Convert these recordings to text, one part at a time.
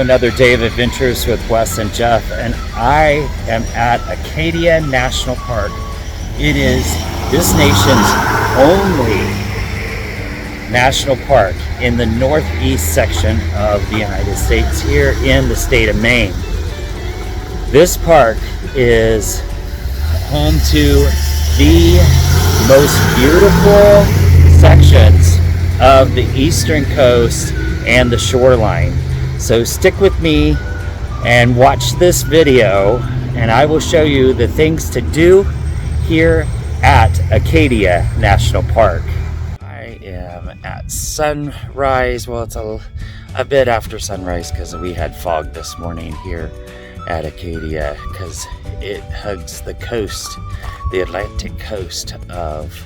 another day of adventures with Wes and Jeff, and I am at Acadia National Park. It is this nation's only national park in the northeast section of the United States, here in the state of Maine. This park is home to the most beautiful sections of the eastern coast and the shoreline. So stick with me and watch this video, and I will show you the things to do here at Acadia National Park. I am at sunrise. Well, it's a bit after sunrise because we had fog this morning here at Acadia, because it hugs the coast, the Atlantic coast of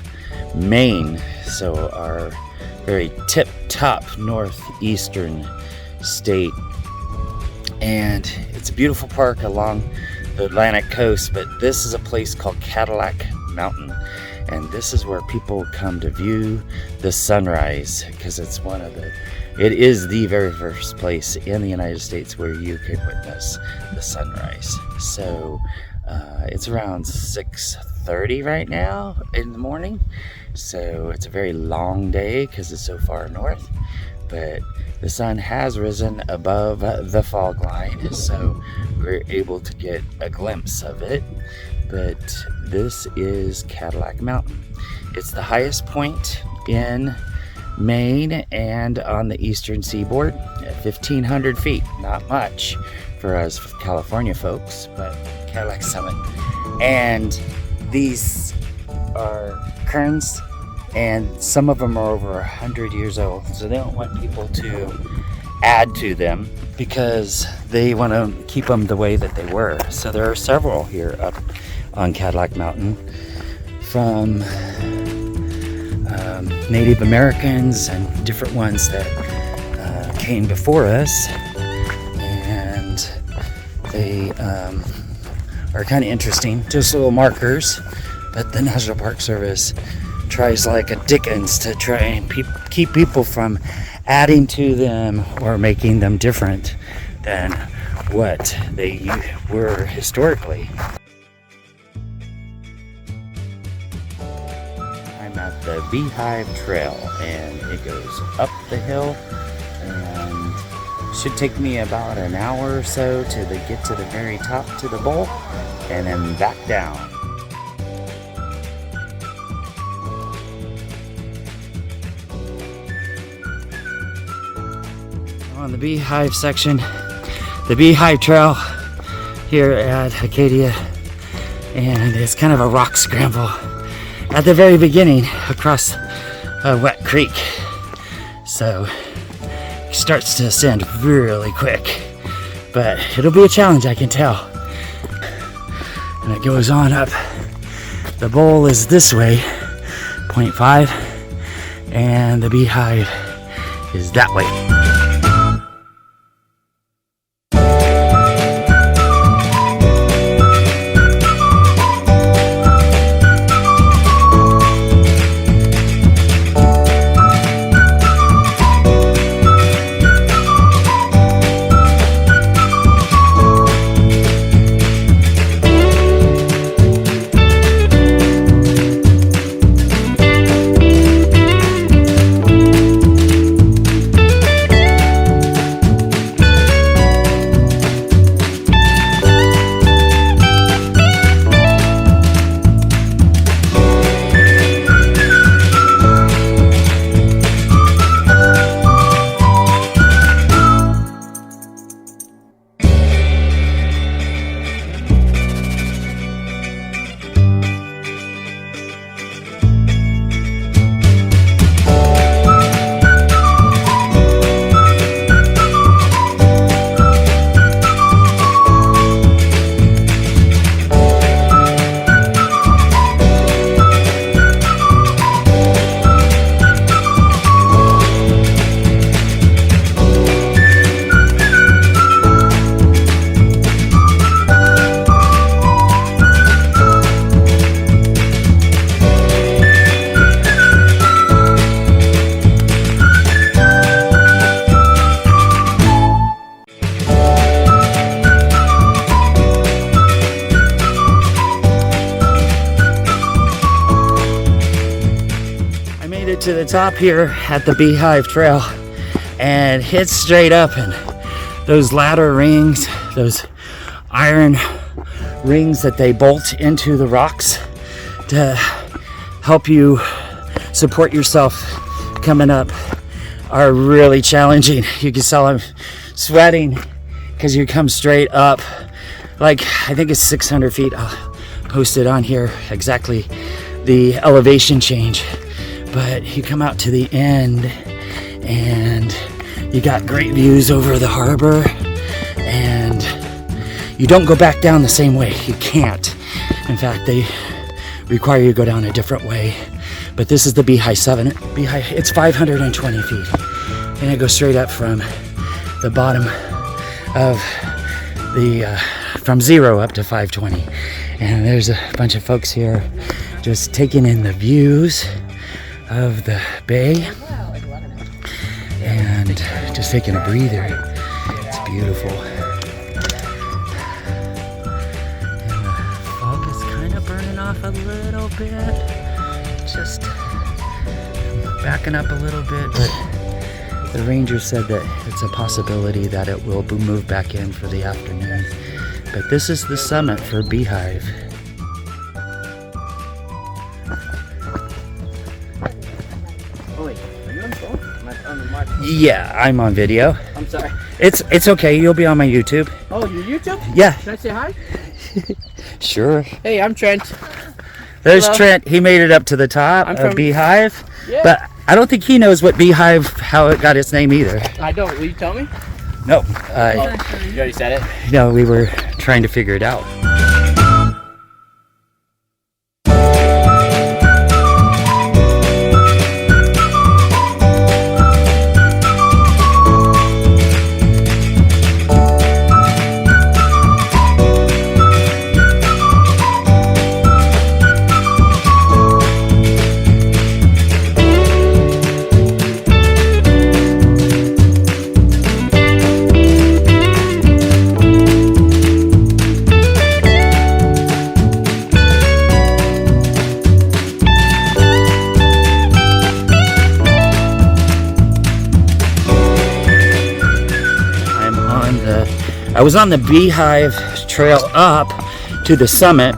Maine, so our very tip-top northeastern state. And it's a beautiful park along the Atlantic coast, but this is a place called Cadillac Mountain, and this is where people come to view the sunrise, because it is the very first place in the United States where you can witness the sunrise. So it's around 6:30 right now in the morning, so it's a very long day because it's so far north, but the sun has risen above the fog line, so we're able to get a glimpse of it. But this is Cadillac Mountain. It's the highest point in Maine and on the eastern seaboard at 1,500 feet. Not much for us California folks, but Cadillac Summit. And these are kerns, and some of them are over 100 years old, so they don't want people to add to them because they want to keep them the way that they were. So there are several here up on Cadillac Mountain, from Native Americans and different ones that came before us, and they are kind of interesting, just little markers, but the National Park Service tries like a Dickens to try and keep people from adding to them or making them different than what they were historically. I'm at the Beehive Trail, and it goes up the hill, and should take me about an hour or so to get to the very top, to the bowl, and then back down. On the Beehive section, the Beehive Trail here at Acadia, and it's kind of a rock scramble at the very beginning across a wet creek, so it starts to ascend really quick, but it'll be a challenge, I can tell. And it goes on up. The bowl is this way, 0.5, and the Beehive is that way. it to the top here at the Beehive Trail, and it's straight up, and those ladder rings, those iron rings that they bolt into the rocks to help you support yourself coming up, are really challenging. You can tell I'm sweating because you come straight up, like I think it's 600 feet. I'll post it on here exactly the elevation change, but you come out to the end and you got great views over the harbor, and you don't go back down the same way. You can't. In fact, they require you to go down a different way. But this is the Beehive 7. Beehive, it's 520 feet, and it goes straight up from the bottom of the from 0 up to 520. And there's a bunch of folks here just taking in the views of the bay and just taking a breather. It's beautiful. And the fog is kind of burning off a little bit. Just backing up a little bit, but the ranger said that it's a possibility that it will move back in for the afternoon. But this is the summit for Beehive. Yeah, I'm on video. I'm sorry. It's okay. You'll be on my YouTube. Oh, your YouTube? Yeah. Can I say hi? Sure. Hey, I'm Trent. There's Hello. Trent. He made it up to the top of Beehive. Yeah. But I don't think he knows what Beehive, how it got its name either. I don't. Will you tell me? No. You already said it? No, we were trying to figure it out. I was on the Beehive Trail up to the summit,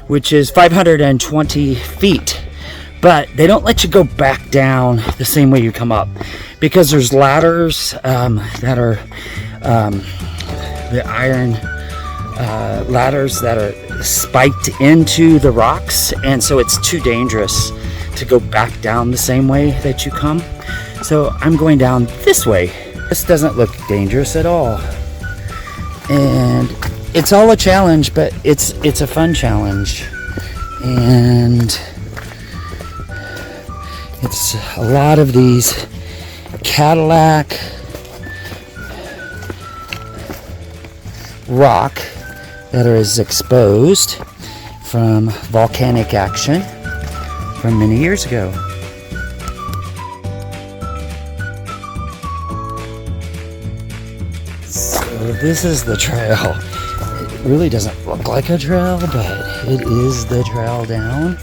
which is 520 feet, but they don't let you go back down the same way you come up, because there's ladders that are the iron ladders that are spiked into the rocks, and so it's too dangerous to go back down the same way that you come. So I'm going down this way. This doesn't look dangerous at all. And it's all a challenge, but it's a fun challenge, and it's a lot of these Cadillac rock that is exposed from volcanic action from many years ago. This is the trail. It really doesn't look like a trail, but it is the trail down.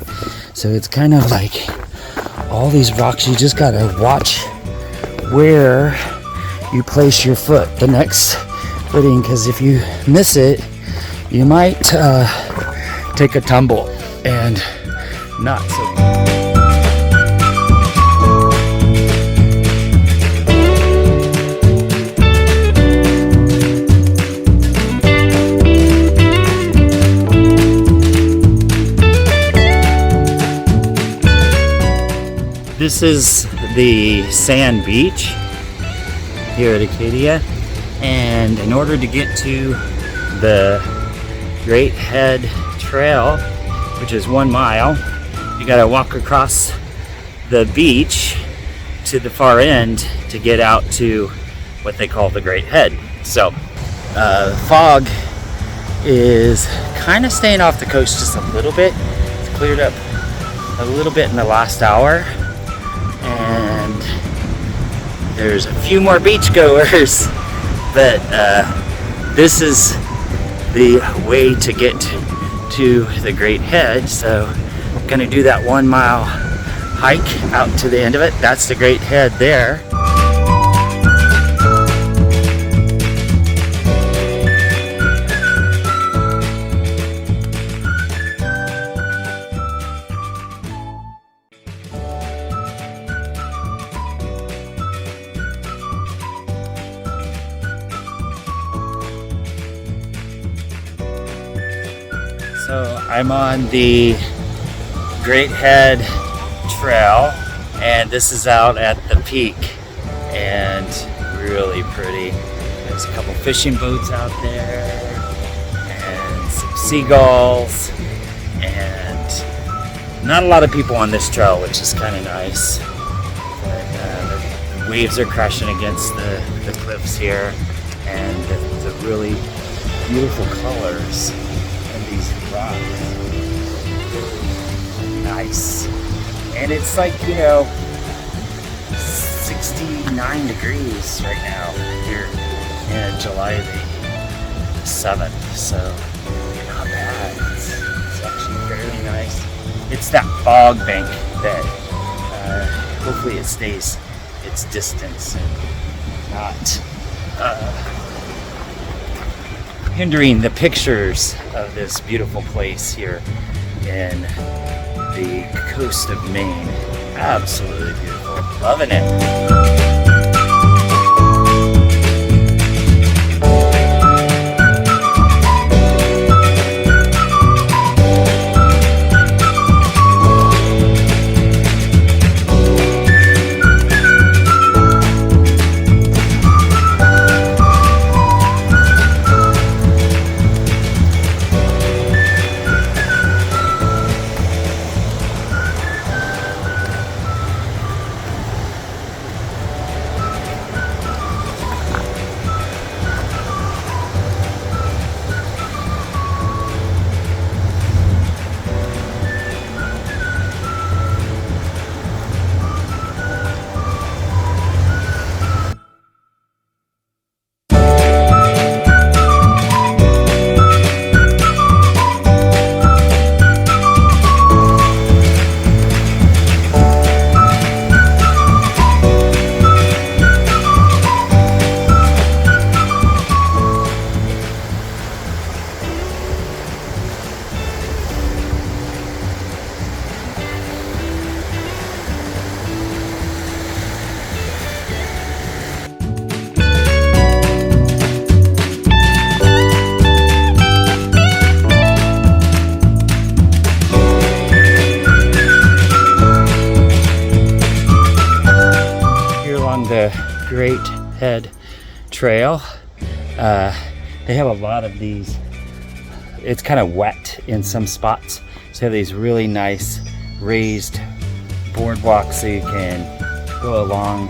So it's kind of like all these rocks. You just gotta watch where you place your foot, the next footing, because if you miss it, you might take a tumble and not so. This is the sand beach here at Acadia, and in order to get to the Great Head Trail, which is 1 mile, you gotta walk across the beach to the far end to get out to what they call the Great Head. So fog is kind of staying off the coast just a little bit. It's cleared up a little bit in the last hour, and there's a few more beachgoers, but this is the way to get to the Great Head. So I'm gonna do that 1 mile hike out to the end of it. That's the Great Head there. So I'm on the Great Head Trail, and this is out at the peak, and really pretty. There's a couple fishing boats out there, and some seagulls, and not a lot of people on this trail, which is kind of nice. But the waves are crashing against the cliffs here, and the really beautiful colors and these rocks. Nice. And it's like, 69 degrees right now here in July the 7th. So not bad. It's actually fairly nice. It's that fog bank that hopefully it stays its distance and not hindering the pictures of this beautiful place here in the coast of Maine. Absolutely beautiful. Loving it. The Great Head Trail. They have a lot of these. It's kind of wet in some spots, so they have these really nice raised boardwalks so you can go along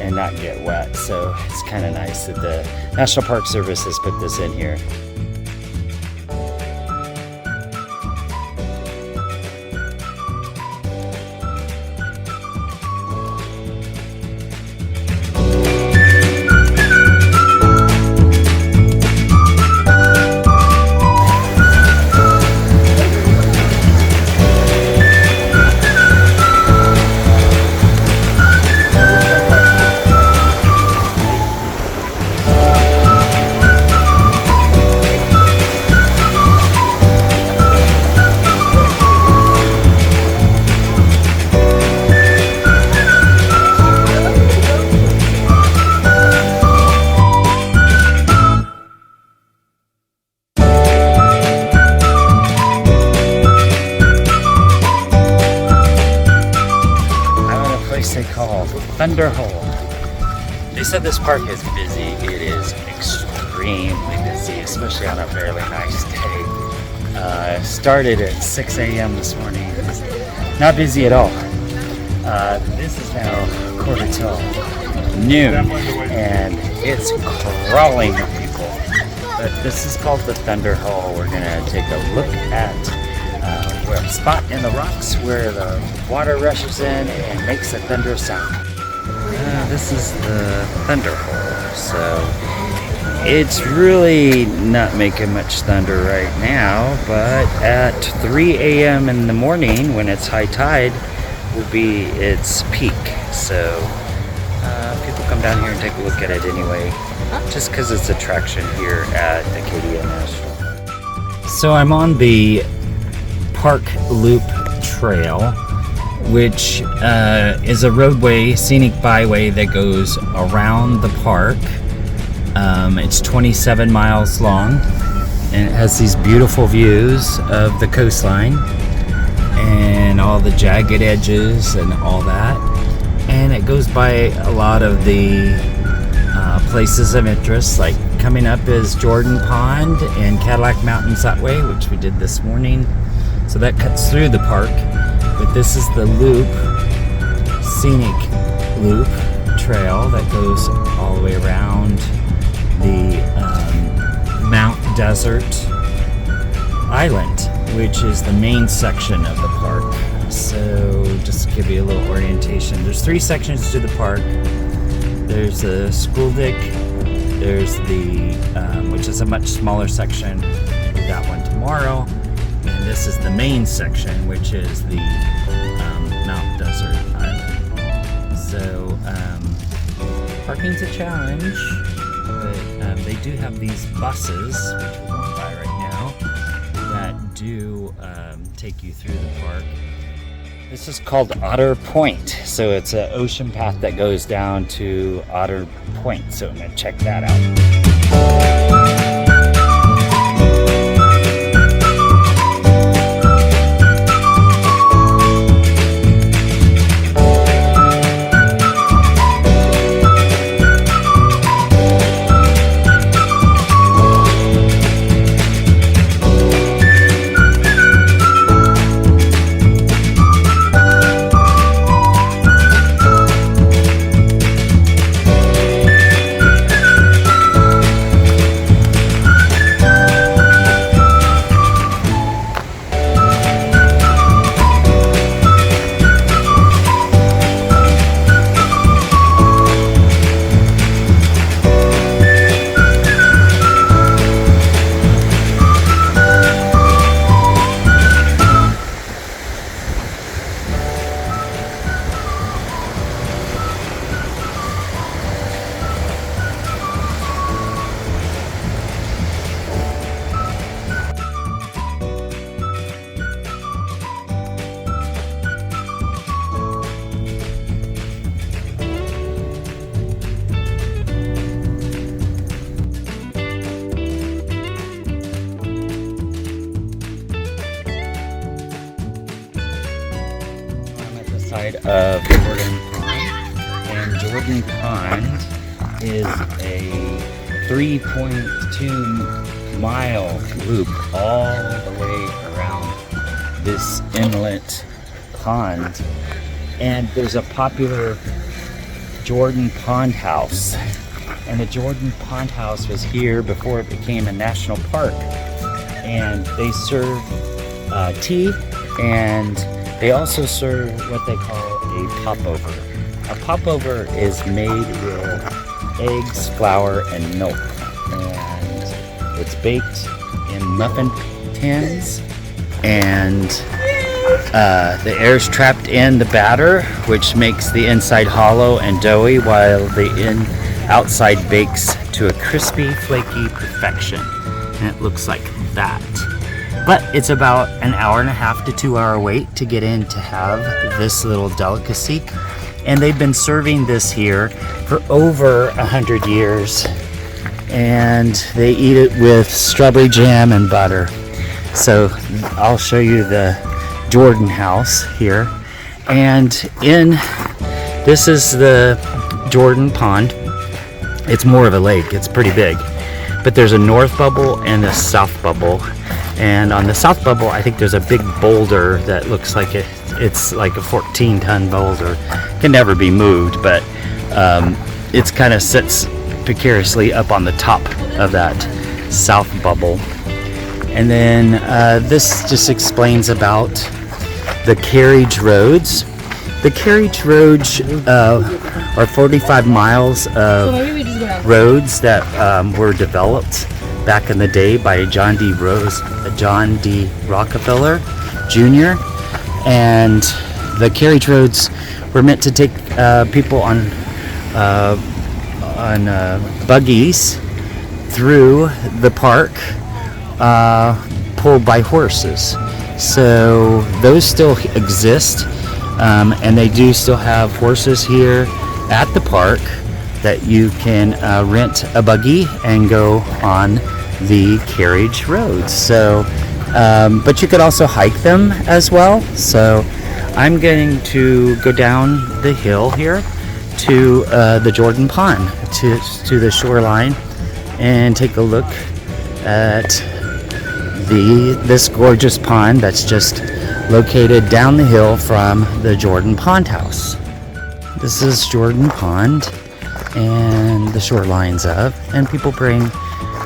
and not get wet. So it's kind of nice that the National Park Service has put this in here. Thunder Hole. They said this park is busy. It is extremely busy, especially on a fairly nice day. Started at 6 a.m. this morning. It's not busy at all. This is now quarter till noon, and it's crawling with people. But this is called the Thunder Hole. We're gonna take a look at a spot in the rocks where the water rushes in and makes a thunder sound. This is the Thunder Hole, so it's really not making much thunder right now, but at 3 a.m. in the morning when it's high tide, will be its peak. So people come down here and take a look at it anyway, just because it's attraction here at Acadia National. So I'm on the Park Loop Trail, which is a roadway, scenic byway that goes around the park. It's 27 miles long, and it has these beautiful views of the coastline and all the jagged edges and all that. And it goes by a lot of the places of interest, like coming up is Jordan Pond and Cadillac Mountains that way, which we did this morning. So that cuts through the park. But this is the loop, scenic loop trail that goes all the way around the Mount Desert Island, which is the main section of the park. So just to give you a little orientation, there's 3 sections to the park. There's the Schoodic, there's the, which is a much smaller section, we'll do that one tomorrow. And this is the main section, which is the Mount Desert Island. So parking's a challenge, but they do have these buses, which we're going by right now, that do take you through the park. This is called Otter Point. So it's an ocean path that goes down to Otter Point. So I'm going to check that out. Side of Jordan Pond, and Jordan Pond is a 3.2 mile loop all the way around this inlet pond. And there's a popular Jordan Pond House, and the Jordan Pond House was here before it became a national park, and they serve tea, and they also serve what they call a popover. A popover is made with eggs, flour, and milk, and it's baked in muffin tins, and the air is trapped in the batter, which makes the inside hollow and doughy, while the outside bakes to a crispy, flaky perfection. And it looks like that. But it's about an 1.5 to 2 hour wait to get in to have this little delicacy. And they've been serving this here for over 100 years. And they eat it with strawberry jam and butter. So I'll show you the Jordan house here. And this is the Jordan Pond. It's more of a lake, it's pretty big. But there's a north bubble and a south bubble. And on the south bubble, I think there's a big boulder that looks like it's like a 14-ton boulder. Can never be moved, but it's kind of sits precariously up on the top of that south bubble. And then this just explains about the carriage roads. The carriage roads are 45 miles of roads that were developed back in the day by John D. Rockefeller Jr. And the carriage roads were meant to take people on buggies through the park, pulled by horses. So those still exist, and they do still have horses here at the park that you can rent a buggy and go on the carriage roads. So, but you could also hike them as well. So I'm going to go down the hill here to the Jordan Pond, to the shoreline, and take a look at this gorgeous pond that's just located down the hill from the Jordan Pond House. This is Jordan Pond and the shorelines of, and people bring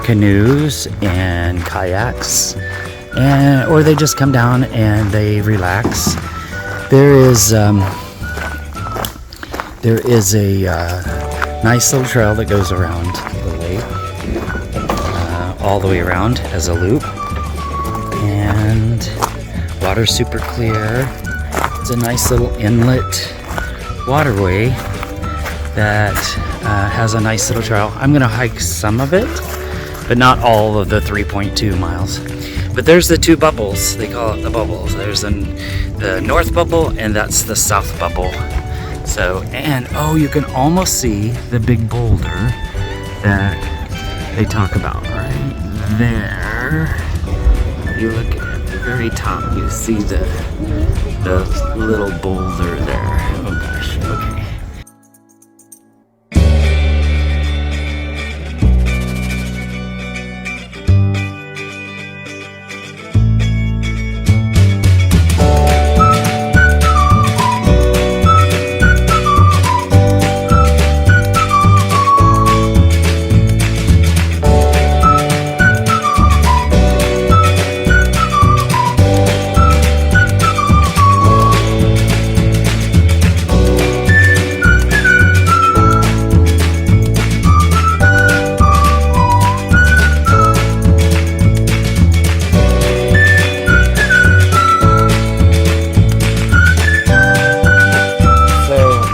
canoes and kayaks, or they just come down and they relax. There is a nice little trail that goes around the lake, all the way around as a loop, and water's super clear. It's a nice little inlet waterway that has a nice little trail. I'm gonna hike some of it, but not all of the 3.2 miles. But there's the two bubbles, they call it the bubbles. There's the north bubble, and that's the south bubble. So, and oh, you can almost see the big boulder that they talk about right there. You look at the very top, you see the little boulder there. Oh gosh, okay.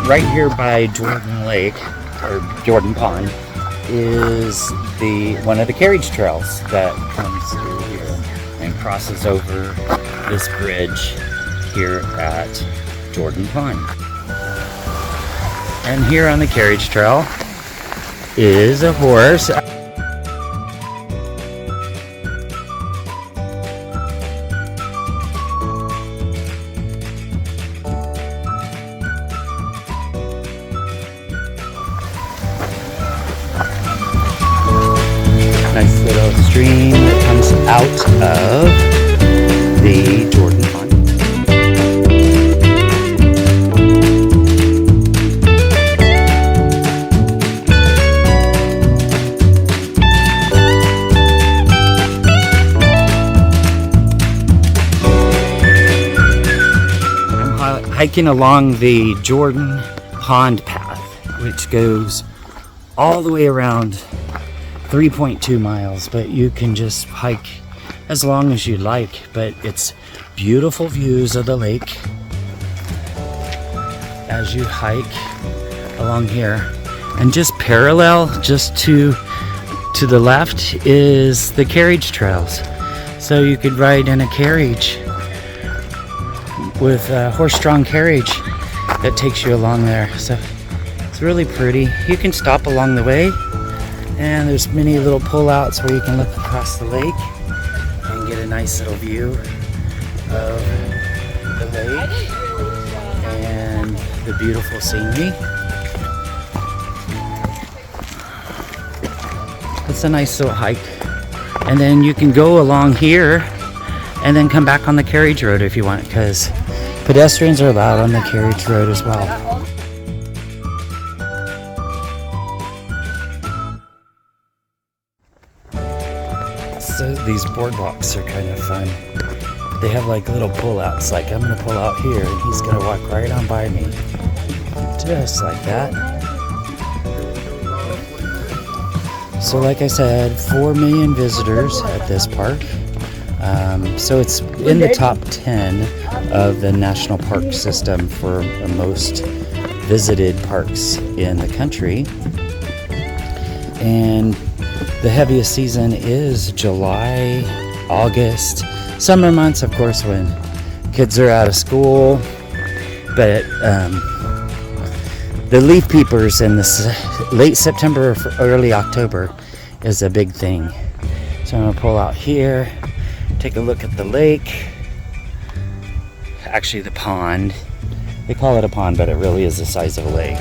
Right here by Jordan Lake, or Jordan Pond, is one of the carriage trails that comes through here and crosses over this bridge here at Jordan Pond. And here on the carriage trail is a horse. Nice little stream that comes out of the Jordan Pond. I'm hiking along the Jordan Pond path, which goes all the way around 3.2 miles, but you can just hike as long as you like. But it's beautiful views of the lake as you hike along here, and just parallel, just to the left, is the carriage trails. So you could ride in a carriage with a horse-drawn carriage that takes you along there. So it's really pretty. You can stop along the way, and there's many little pullouts where you can look across the lake and get a nice little view of the lake and the beautiful scenery. It's a nice little hike. And then you can go along here and then come back on the carriage road if you want, because pedestrians are allowed on the carriage road as well. So these boardwalks are kind of fun. They have like little pullouts, like I'm gonna pull out here and he's gonna walk right on by me. Just like that. So like I said, 4 million visitors at this park. So it's in the top 10 of the national park system for the most visited parks in the country. And the heaviest season is July, August, summer months, of course, when kids are out of school. But the leaf peepers in the late September, early October is a big thing. So I'm gonna pull out here, take a look at the lake. Actually, the pond. They call it a pond, but it really is the size of a lake.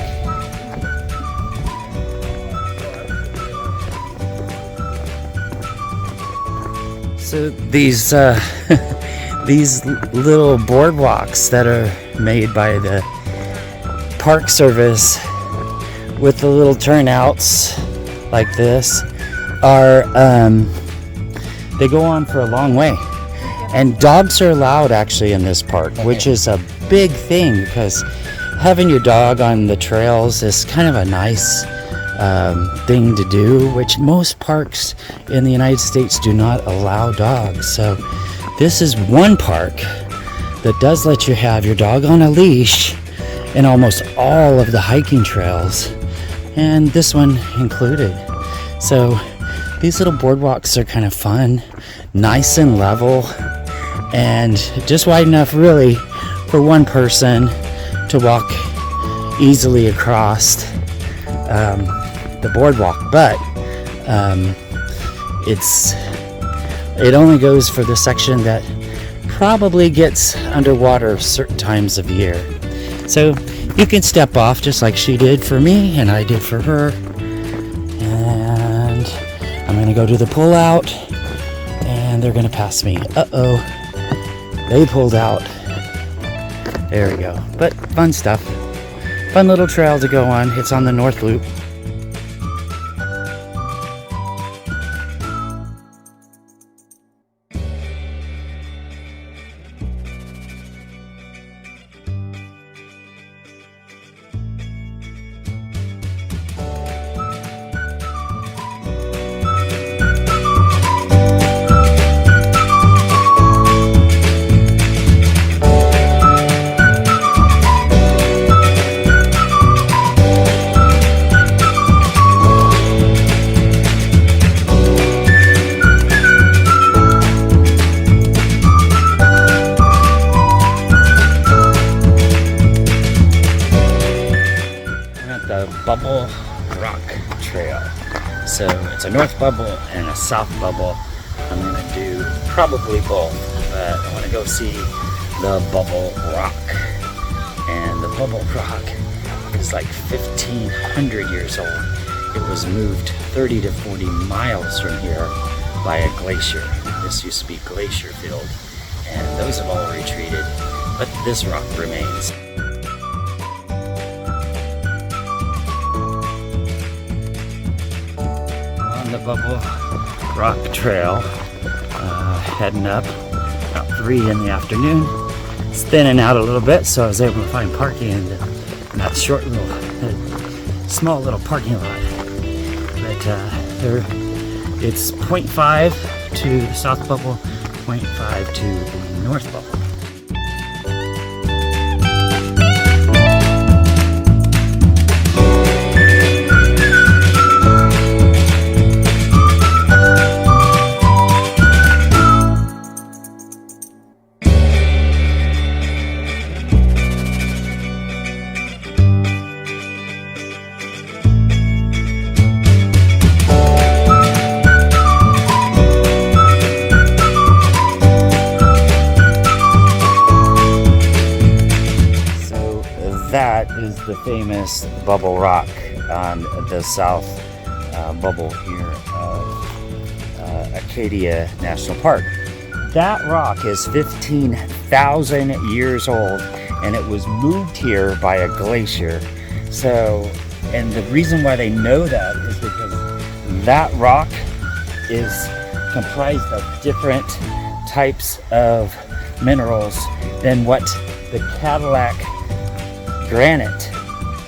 So these these little boardwalks that are made by the Park Service with the little turnouts like this are they go on for a long way, and dogs are allowed actually in this park, which is a big thing because having your dog on the trails is kind of a nice thing to do, which most parks in the United States do not allow dogs. So this is one park that does let you have your dog on a leash in almost all of the hiking trails, and this one included. So these little boardwalks are kind of fun, nice and level, and just wide enough really for one person to walk easily across the boardwalk. But it only goes for the section that probably gets underwater certain times of year. So you can step off just like she did for me and I did for her. And I'm gonna go to the pull out and they're gonna pass me. Uh-oh, they pulled out. There we go. But fun stuff. Fun little trail to go on. It's on the North Loop. Bubble Rock Trail. So it's a north bubble and a south bubble. I'm gonna do probably both, but I want to go see the Bubble Rock. And the Bubble Rock is like 1,500 years old. It was moved 30 to 40 miles from here by a glacier. This used to be glacier filled, and those have all retreated, but this rock remains. The Bubble Rock Trail, heading up about 3 in the afternoon. It's thinning out a little bit, so I was able to find parking in that short little, small little parking lot. But it's 0.5 to the South Bubble, 0.5 to the North Bubble. That is the famous Bubble Rock on the south bubble here of Acadia National Park. That rock is 15,000 years old, and it was moved here by a glacier. So, and the reason why they know that is because that rock is comprised of different types of minerals than what the Cadillac granite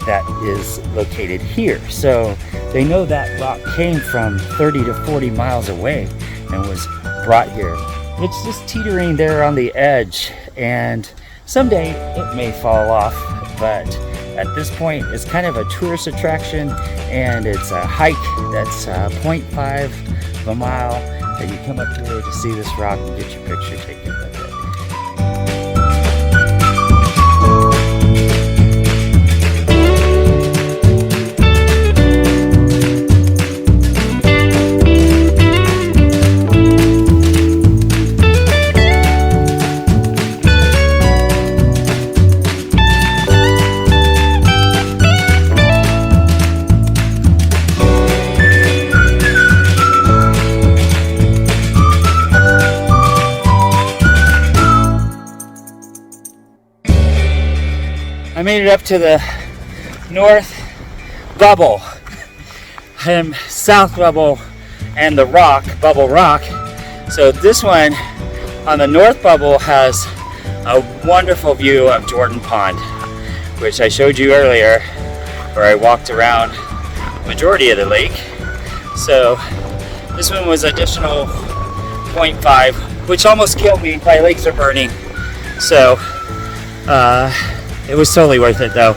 that is located here. So they know that rock came from 30 to 40 miles away and was brought here. It's just teetering there on the edge, and Someday it may fall off, but at this point it's kind of a tourist attraction, and it's a hike that's 0.5 of a mile that you come up here to see this rock and get your picture taken with it. I made it up to the north bubble and south bubble and the rock, Bubble Rock. So this one on the north bubble has a wonderful view of Jordan Pond, which I showed you earlier, where I walked around the majority of the lake. So this one was additional 0.5, which almost killed me. My legs are burning. So it was totally worth it though.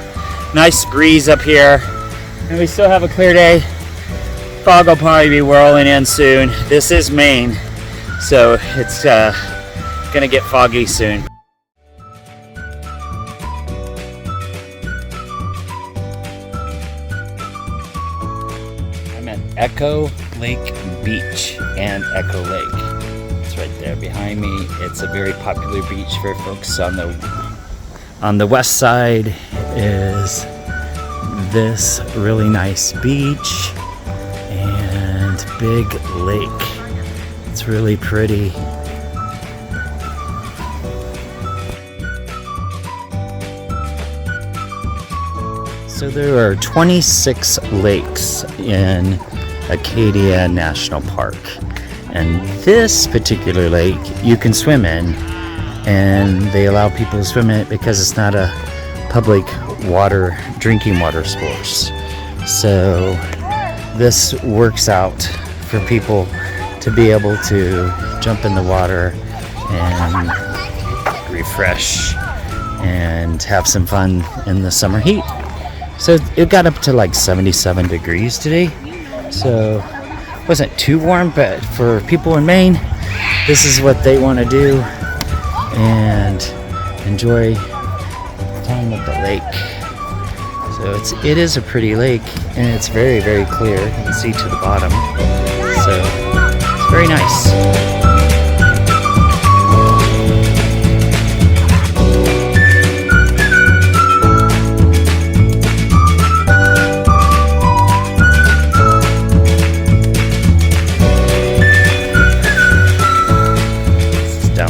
Nice breeze up here, and we still have a clear day. Fog will probably be whirling in soon. This is Maine, so it's gonna get foggy soon. I'm at Echo Lake Beach and Echo Lake. It's right there behind me. It's a very popular beach for folks on the west side. Is this really nice beach and big lake. It's really pretty. So there are 26 lakes in Acadia National Park, and this particular lake you can swim in, and they allow people to swim in it because it's not a public drinking water source. So this works out for people to be able to jump in the water and refresh and have some fun in the summer heat. So it got up to like 77 degrees today, so it wasn't too warm, but for people in Maine, this is what they want to do and enjoy time at the lake. So it is a pretty lake, and it's very, very clear. You can see to the bottom, so it's very nice.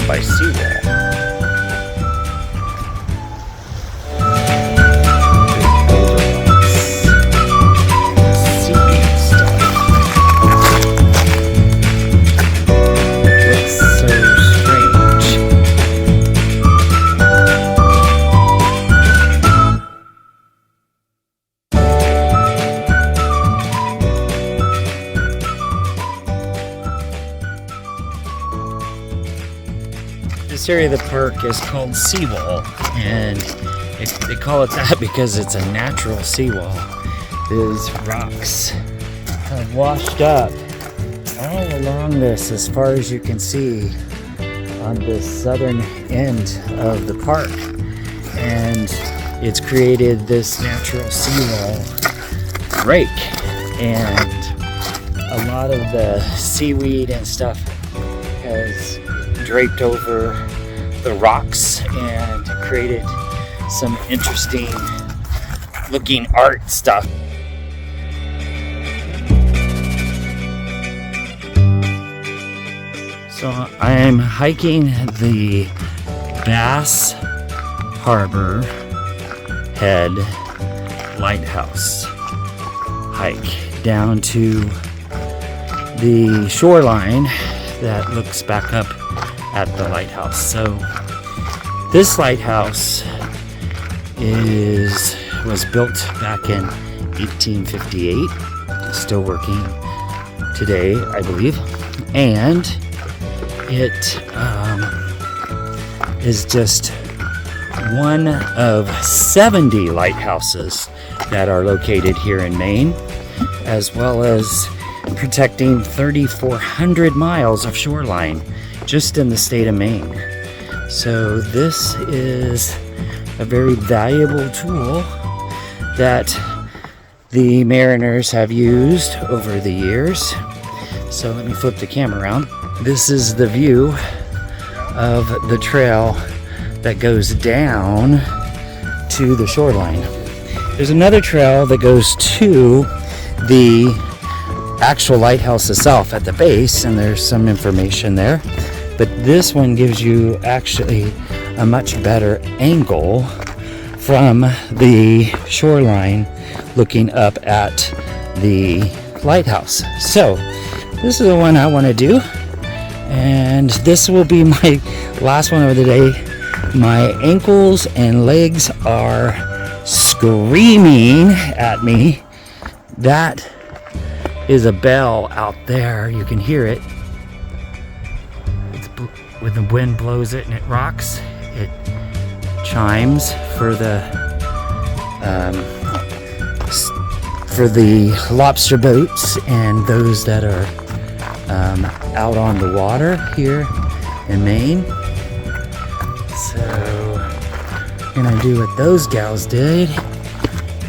By Seawall. Seaweed stuff. Looks so strange. This area of the park is called Seawall, and they call it that because it's a natural seawall. These rocks have washed up all along this as far as you can see on the southern end of the park, and it's created this natural seawall break, and a lot of the seaweed and stuff has draped over the rocks and created some interesting looking art stuff. So I am hiking the Bass Harbor Head Lighthouse hike down to the shoreline that looks back up at the lighthouse. So this lighthouse was built back in 1858, still working today, I believe, and it is just one of 70 lighthouses that are located here in Maine, as well as protecting 3,400 miles of shoreline just in the state of Maine. So this is a very valuable tool that the mariners have used over the years. So let me flip the camera around. This is the view of the trail that goes down to the shoreline. There's another trail that goes to the actual lighthouse itself at the base, and there's some information there. But this one gives you actually a much better angle from the shoreline looking up at the lighthouse. So this is the one I want to do, and this will be my last one of the day. My ankles and legs are screaming at me. That is a bell out there. You can hear it. When the wind blows it and it rocks, it chimes for the lobster boats and those that are out on the water here in Maine. So I'm gonna do what those gals did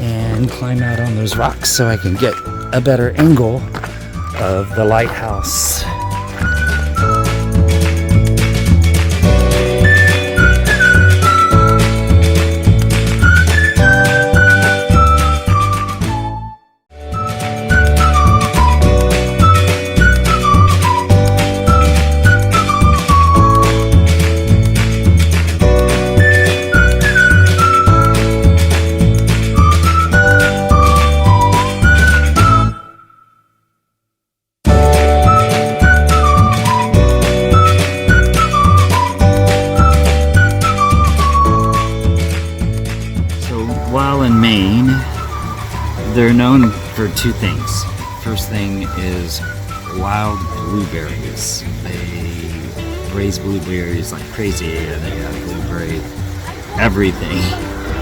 and climb out on those rocks so I can get a better angle of the lighthouse. While in Maine, they're known for two things. First thing is wild blueberries. They raise blueberries like crazy, and they have blueberry everything.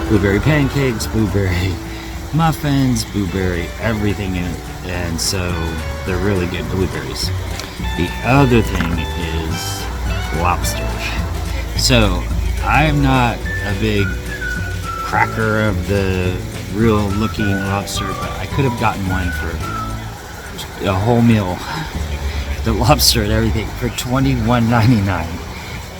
Blueberry pancakes, blueberry muffins, blueberry everything in it, and so they're really good blueberries. The other thing is lobster. So I'm not a big cracker of the real looking lobster, but I could have gotten one for a whole meal, the lobster and everything, for $21.99,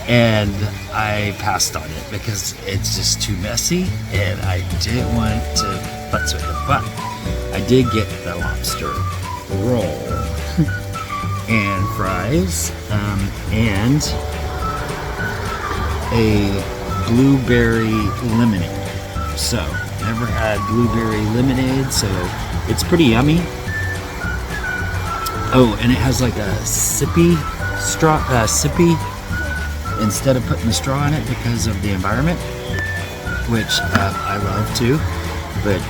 and I passed on it because it's just too messy and I didn't want to futz with it. But I did get the lobster roll and fries and a blueberry lemonade. So, never had blueberry lemonade, so it's pretty yummy. Oh, and it has like a sippy instead of putting the straw in it because of the environment, which I love too. But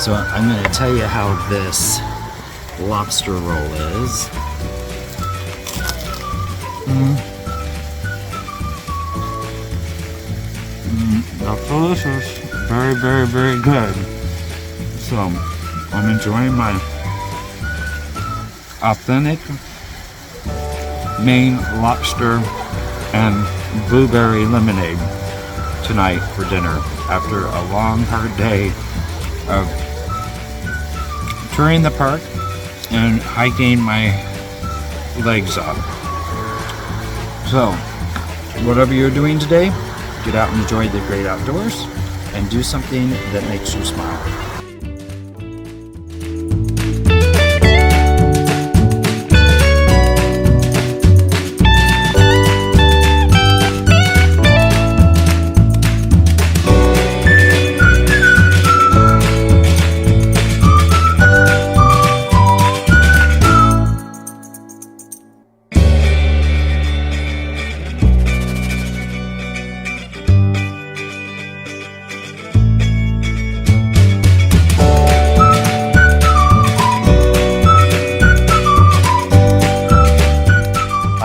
so I'm going to tell you how this lobster roll is. That's delicious. Very, very, very good. So, I'm enjoying my authentic Maine lobster and blueberry lemonade tonight for dinner after a long, hard day of touring the park and hiking my legs up. So, whatever you're doing today, get out and enjoy the great outdoors and do something that makes you smile.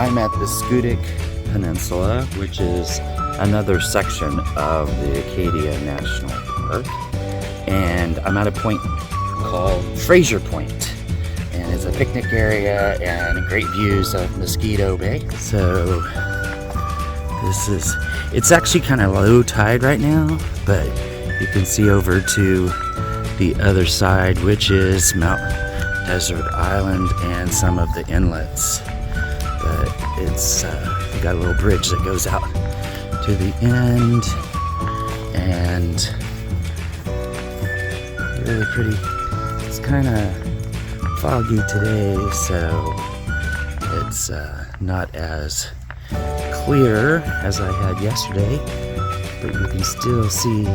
I'm at the Schoodic Peninsula, which is another section of the Acadia National Park, and I'm at a point called Fraser Point, and it's a picnic area and great views of Mosquito Bay. So it's actually kind of low tide right now, but you can see over to the other side, which is Mount Desert Island and some of the inlets. But it's we got a little bridge that goes out to the end, and really pretty. It's kind of foggy today, so it's not as clear as I had yesterday, but you can still see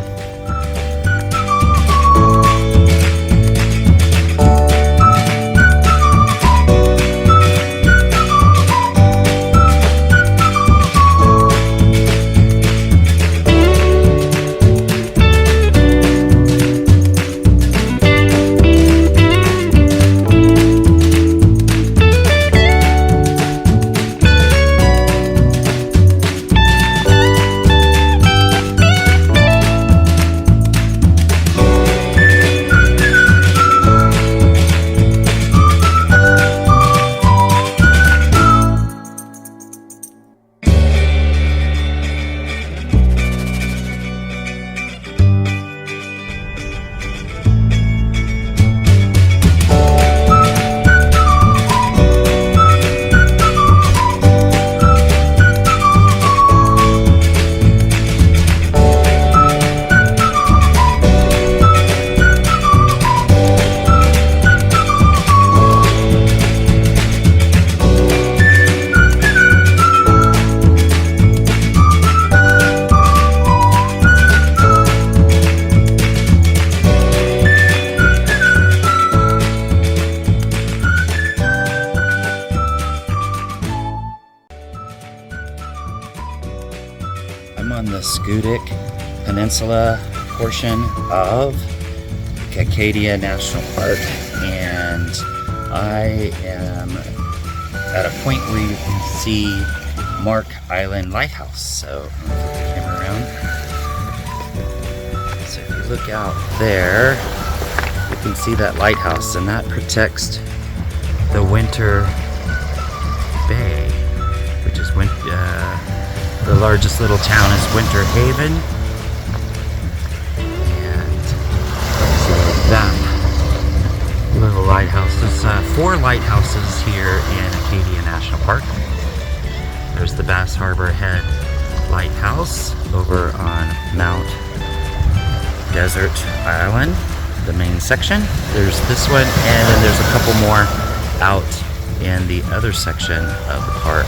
on the Schoodic Peninsula portion of Acadia National Park, and I am at a point where you can see Mark Island Lighthouse. So I'm gonna flip the camera around. So if you look out there, you can see that lighthouse, and that protects the Winter Bay, which is the largest little town is Winter Haven, and so that little lighthouse. There's 4 lighthouses here in Acadia National Park. There's the Bass Harbor Head Lighthouse over on Mount Desert Island, the main section. There's this one, and then there's a couple more out in the other section of the park.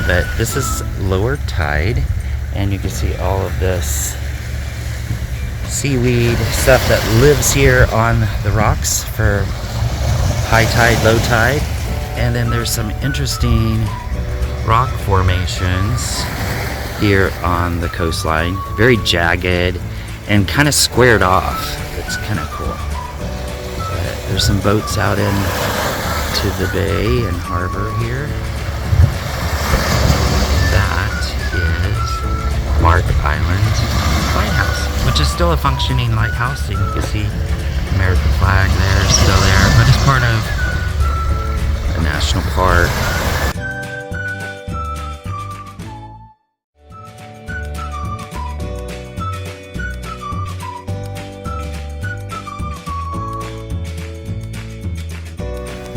But this is lower tide, and you can see all of this seaweed stuff that lives here on the rocks for high tide, low tide. And then there's some interesting rock formations here on the coastline, very jagged and kind of squared off. It's kind of cool. But there's some boats out in to the bay and harbor here. Mark Island Lighthouse, which is still a functioning lighthouse, and you can see the American flag there, still there, but it's part of the national park.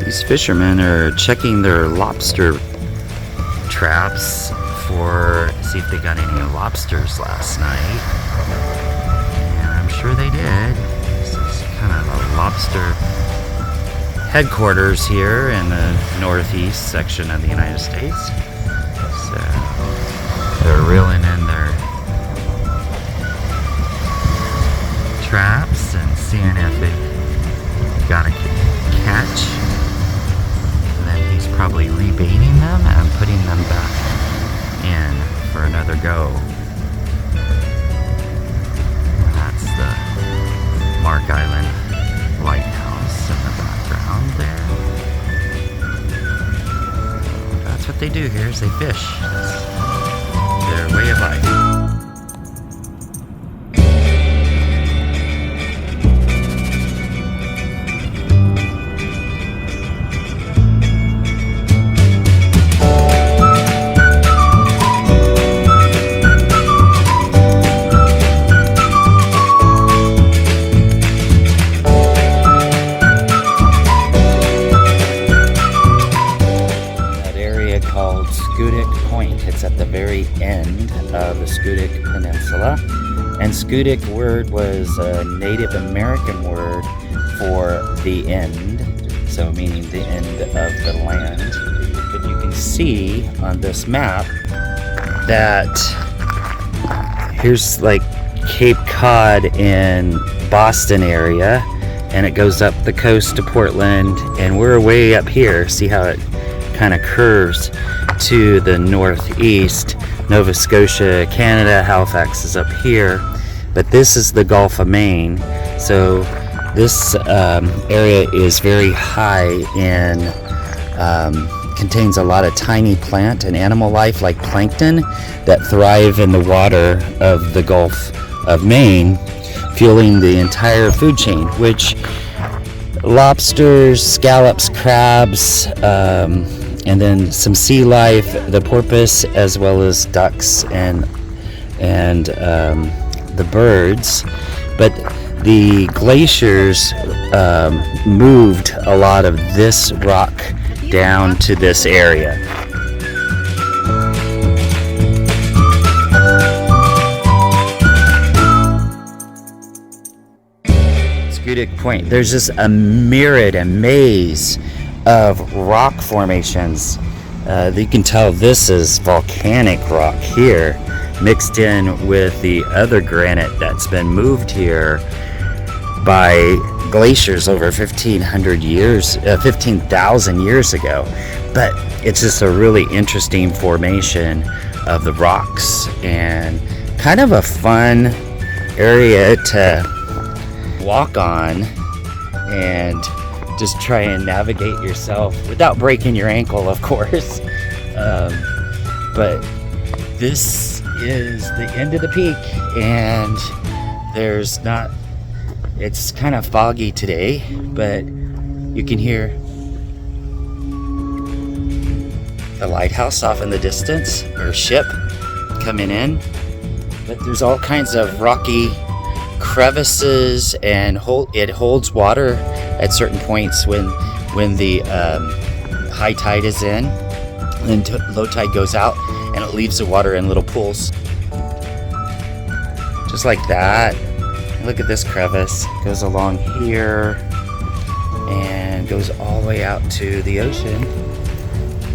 These fishermen are checking their lobster traps for see if they got any lobsters last night, and I'm sure they did. This is kind of a lobster headquarters here in the northeast section of the United States. So they're reeling in their traps and seeing if they got a catch, and then he's probably rebaiting them and putting them back in for another go. That's the Mark Island Lighthouse in the background there. That's what they do here, is they fish. That's their way of life. Schoodic Peninsula. And Schoodic word was a Native American word for the end, so meaning the end of the land. But you can see on this map that here's like Cape Cod in Boston area, and it goes up the coast to Portland, and we're way up here. See how it kind of curves to the northeast. Nova Scotia, Canada, Halifax is up here, but this is the Gulf of Maine. So this area is very high in, contains a lot of tiny plant and animal life like plankton that thrive in the water of the Gulf of Maine, fueling the entire food chain, which lobsters, scallops, crabs, and then some sea life, the porpoise, as well as ducks and the birds. But the glaciers moved a lot of this rock down to this area. Schoodic Point. There's just a myriad, a maze of rock formations. You can tell this is volcanic rock here, mixed in with the other granite that's been moved here by glaciers over 15,000 years ago. But it's just a really interesting formation of the rocks, and kind of a fun area to walk on and just try and navigate yourself without breaking your ankle, of course. But this is the end of the peak, and it's kind of foggy today, but you can hear the lighthouse off in the distance, or ship coming in. But there's all kinds of rocky crevices, and it holds water at certain points when the high tide is in, and then low tide goes out, and it leaves the water in little pools. Just like that. Look at this crevice. It goes along here and goes all the way out to the ocean.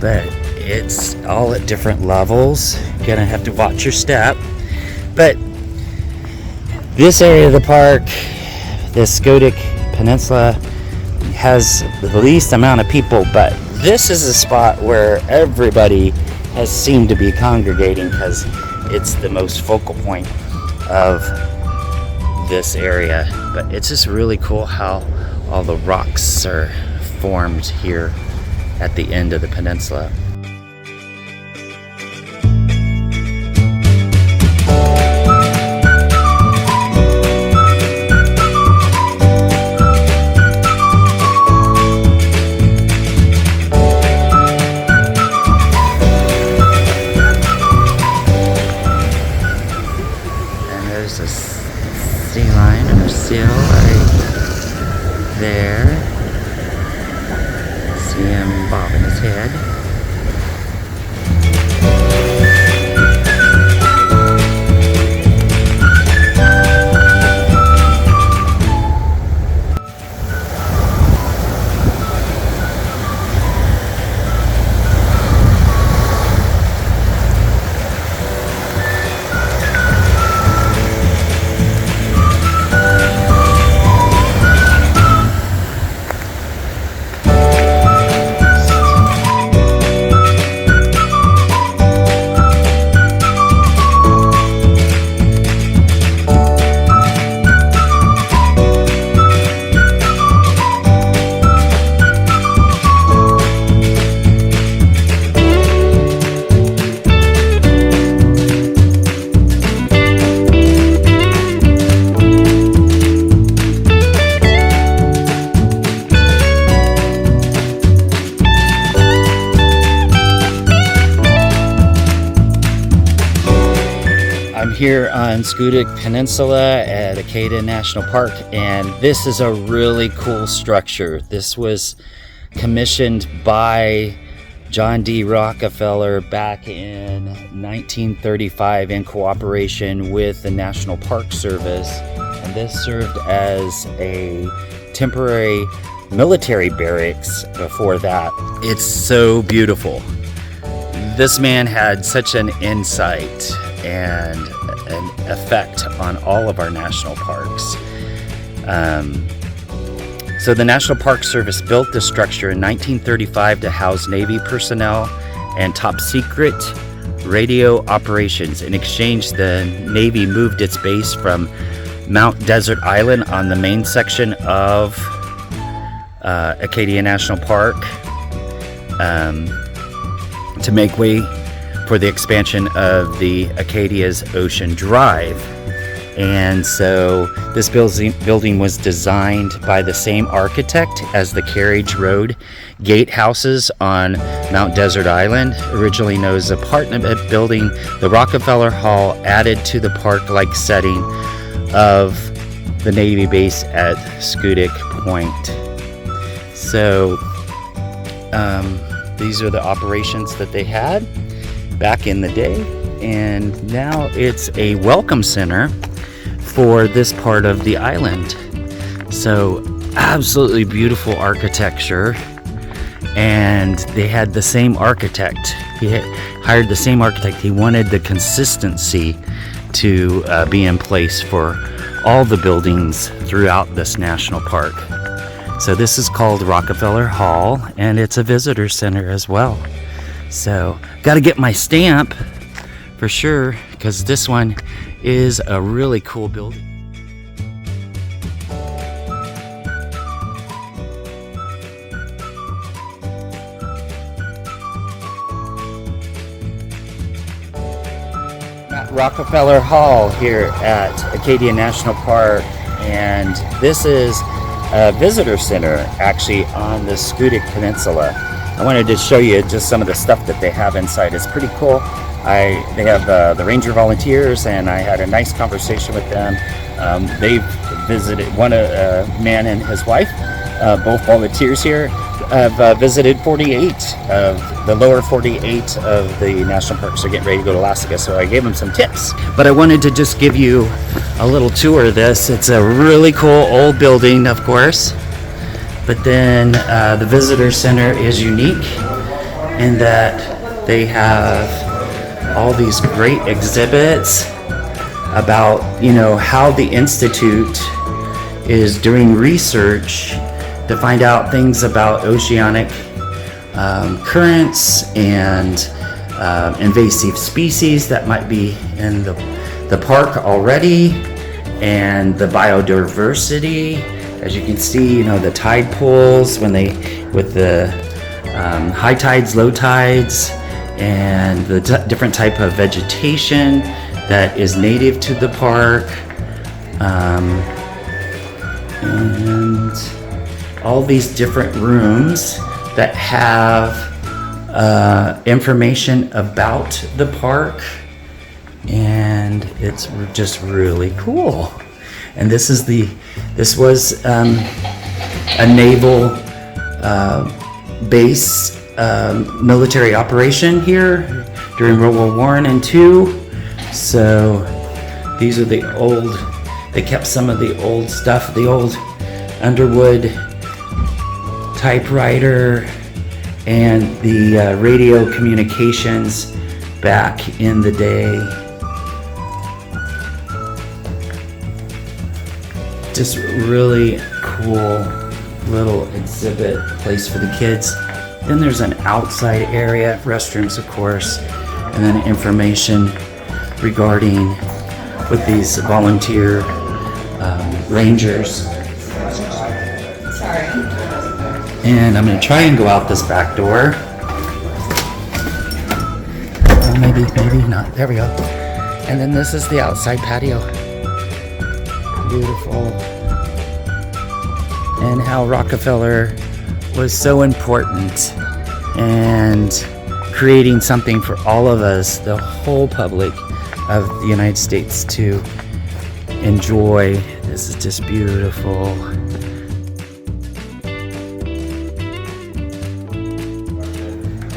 But it's all at different levels. You're gonna have to watch your step. But this area of the park, the Schoodic Peninsula, has the least amount of people, but this is a spot where everybody has seemed to be congregating because it's the most focal point of this area. But it's just really cool how all the rocks are formed here at the end of the peninsula. There's a sea lion or seal right there. See him bobbing his head. Here on Schoodic Peninsula at Acadia National Park, and this is a really cool structure. This was commissioned by John D. Rockefeller back in 1935 in cooperation with the National Park Service, and this served as a temporary military barracks before that. It's so beautiful. This man had such an insight and an effect on all of our national parks. So the National Park Service built this structure in 1935 to house Navy personnel and top secret radio operations. In exchange, the Navy moved its base from Mount Desert Island on the main section of Acadia National Park to make way for the expansion of the Acadia's Ocean Drive. And so this building was designed by the same architect as the Carriage Road gatehouses on Mount Desert Island, originally known as apartment building. The Rockefeller Hall added to the park-like setting of the Navy base at Schoodic Point. So these are the operations that they had back in the day, and now it's a welcome center for this part of the island. So absolutely beautiful architecture, and they had the same architect. He hired the same architect. He wanted the consistency to be in place for all the buildings throughout this national park. So this is called Rockefeller Hall, and it's a visitor center as well. So got to get my stamp for sure, because this one is a really cool building. At Rockefeller Hall here at Acadia National Park, and this is a visitor center actually on the Schoodic Peninsula. I wanted to show you just some of the stuff that they have inside. It's pretty cool. They have the ranger volunteers, and I had a nice conversation with them. They've visited, one man and his wife, both volunteers here, have visited 48 of the lower 48 of the national parks. Are getting ready to go to Alaska, so I gave them some tips. But I wanted to just give you a little tour of this. It's a really cool old building, of course, but then the visitor center is unique in that they have all these great exhibits about, how the Institute is doing research to find out things about oceanic currents and invasive species that might be in the park already, and the biodiversity. As you can see, the tide pools with the high tides, low tides, and the different type of vegetation that is native to the park, and all these different rooms that have information about the park, and it's just really cool. And this was a naval base military operation here during World War I and II. So these are they kept some of the old stuff, the old Underwood typewriter and the radio communications back in the day. Just really cool little exhibit place for the kids. Then there's an outside area, restrooms of course, and then information regarding with these volunteer rangers. Sorry. And I'm going to try and go out this back door. Maybe not. There we go. And then this is the outside patio. Beautiful. And how Rockefeller was so important and creating something for all of us, the whole public of the United States, to enjoy. This is just beautiful.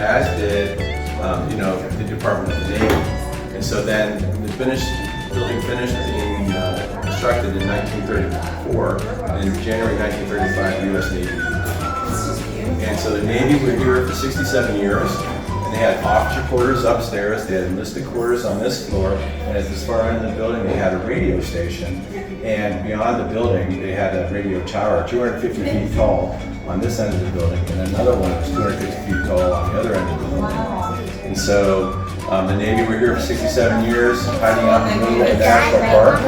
as did, the Department of the Navy. And so then the building finished being constructed in 1934, and in January 1935, the U.S. Navy. And so the Navy were here for 67 years, and they had officer quarters upstairs, they had enlisted quarters on this floor, and at this far end of the building, they had a radio station. And beyond the building, they had a radio tower, 250 feet tall on this end of the building, and another one that was 250 feet tall on the other end of the building. And so the Navy were here for 67 years, hiding out in the middle of the national park.